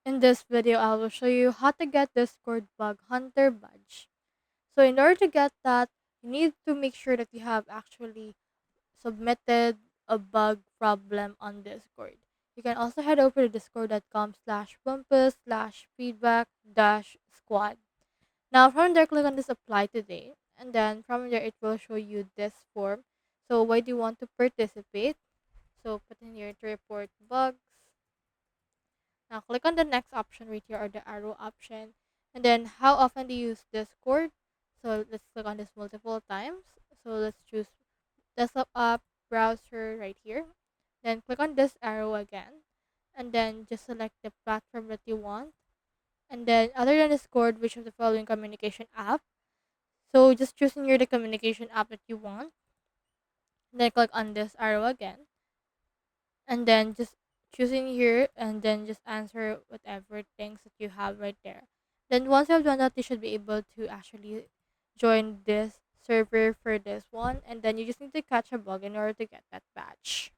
In this video, I will show you how to get Discord Bug Hunter badge. So in order to get that, you need to make sure that you have actually submitted a bug problem on Discord. You can also head over to discord.com/bumpus/feedback-squad. Now from there, click on this apply today. And then from there, it will show you this form. So why do you want to participate? So put in here to report bugs. Now click on the next option right here or the arrow option. And then how often do you use Discord? So let's click on this multiple times. So let's choose desktop app, browser right here. Then click on this arrow again. And then just select the platform that you want. And then other than Discord, which of the following communication app? So just choosing here the communication app that you want. Then click on this arrow again. And then just choosing here and then just answer whatever things that you have right there. Then once you have done that, you should be able to actually join this server for this one, and then you just need to catch a bug in order to get that badge.